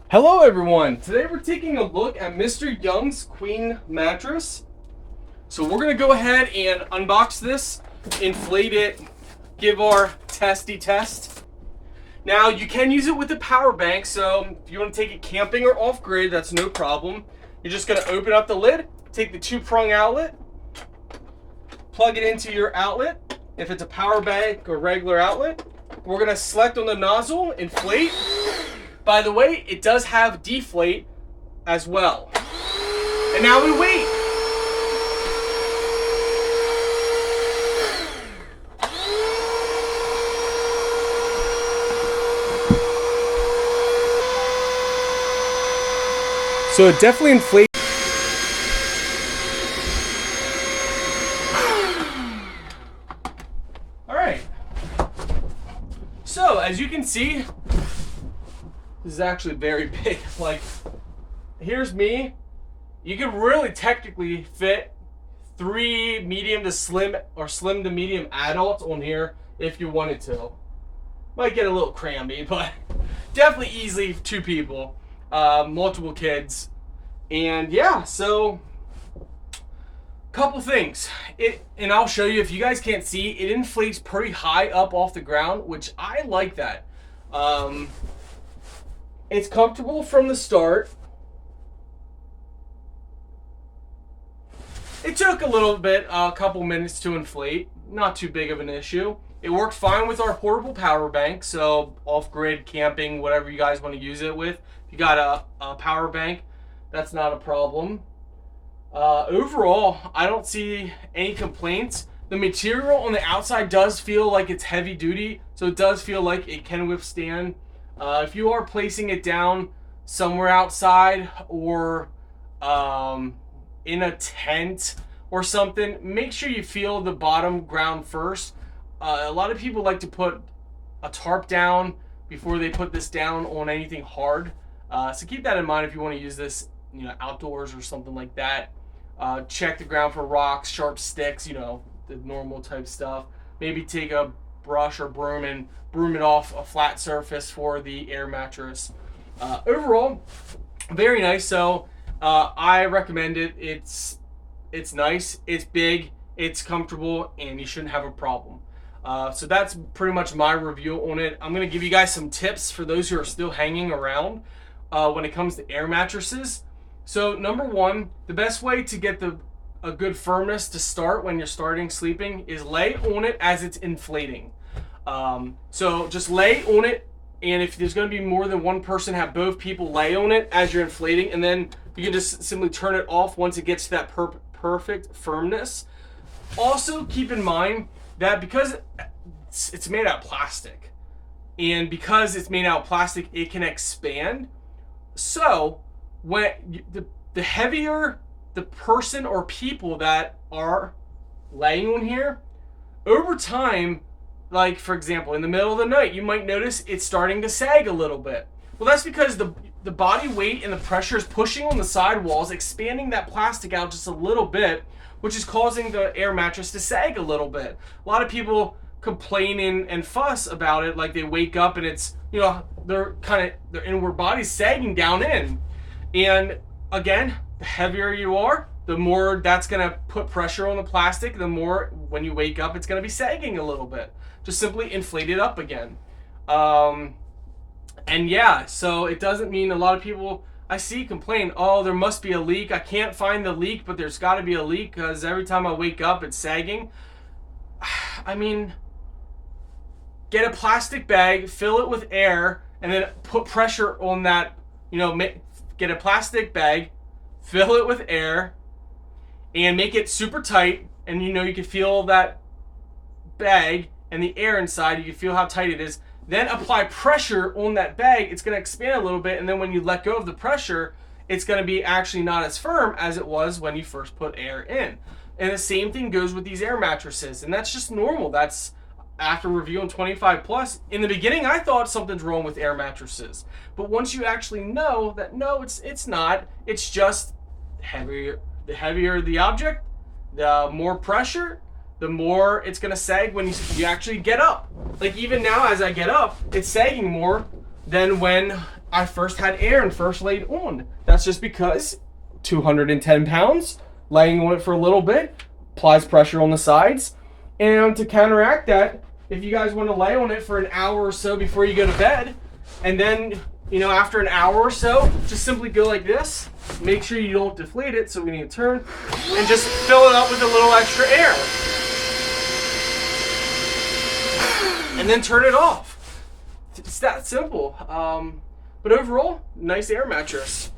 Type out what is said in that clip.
Hello everyone! Today we're taking a look at Mr. Young's Queen mattress. So we're going to go ahead and unbox this, inflate it, give our testy test. Now you can use it with a power bank, so if you want to take it camping or off-grid, that's no problem. You're just going to open up the lid, take the two-prong outlet, plug it into your outlet. If it's a power bank or regular outlet, we're going to select on the nozzle, inflate. By the way, it does have deflate as well. And now we wait. So it definitely inflates. All right. So as you can see, this is actually very big. Like, here's me. You could really technically fit 3 medium to slim or slim to medium adults on here if you wanted to. Might get a little crammy, but definitely easily 2 people, multiple kids. And yeah, so couple things. And I'll show you, if you guys can't see, it inflates pretty high up off the ground, which I like that. It's comfortable from the start. It took a little bit, a couple minutes to inflate. Not too big of an issue. It worked fine with our portable power bank, so off-grid, camping, whatever you guys want to use it with. If you got a power bank, that's not a problem. Overall, I don't see any complaints. The material on the outside does feel like it's heavy duty, so it does feel like it can withstand. If you are placing it down somewhere outside or in a tent or something, make sure you feel the bottom ground first. A lot of people like to put a tarp down before they put this down on anything hard. So keep that in mind if you want to use this, outdoors or something like that. Check the ground for rocks, sharp sticks, the normal type stuff. Maybe take a brush or broom and broom it off a flat surface for the air mattress. Overall, very nice. So I recommend it. It's nice, it's big, it's comfortable, and you shouldn't have a problem. So that's pretty much my review on it. I'm going to give you guys some tips for those who are still hanging around when it comes to air mattresses. So number one, the best way to get a good firmness to start when you're starting sleeping is lay on it as it's inflating. So just lay on it, and if there's going to be more than one person, have both people lay on it as you're inflating, and then you can just simply turn it off once it gets to that perfect firmness. Also keep in mind that because it's made out of plastic, and because it's made out of plastic, it can expand. So when the heavier the person or people that are laying on here, over time, like for example, in the middle of the night, you might notice it's starting to sag a little bit. Well, that's because the body weight and the pressure is pushing on the side walls, expanding that plastic out just a little bit, which is causing the air mattress to sag a little bit. A lot of people complain and fuss about it, like they wake up and it's, their inward body's sagging down in. And again, the heavier you are, the more that's going to put pressure on the plastic, the more when you wake up it's going to be sagging a little bit. Just simply inflate it up again. And yeah, so it doesn't mean, a lot of people I see complain, oh, there must be a leak. I can't find the leak, but there's got to be a leak because every time I wake up it's sagging. I mean, get a plastic bag, fill it with air, and then put pressure on that, get a plastic bag, fill it with air, and make it super tight, and you can feel that bag and the air inside, you can feel how tight it is. Then apply pressure on that bag, it's going to expand a little bit, and then when you let go of the pressure, it's going to be actually not as firm as it was when you first put air in. And the same thing goes with these air mattresses, and that's just normal. That's after reviewing 25 plus. In the beginning, I thought something's wrong with air mattresses, but once you actually know that no, it's not. It's just heavier. The heavier the object, the more pressure, the more it's going to sag when you actually get up. Like even now as I get up, it's sagging more than when I first had air and first laid on. That's just because 210 pounds, laying on it for a little bit, applies pressure on the sides. And to counteract that, if you guys want to lay on it for an hour or so before you go to bed, and then, you know, after an hour or so, just simply go like this. Make sure you don't deflate it, so we need to turn, and just fill it up with a little extra air. And then turn it off. It's that simple. But overall, nice air mattress.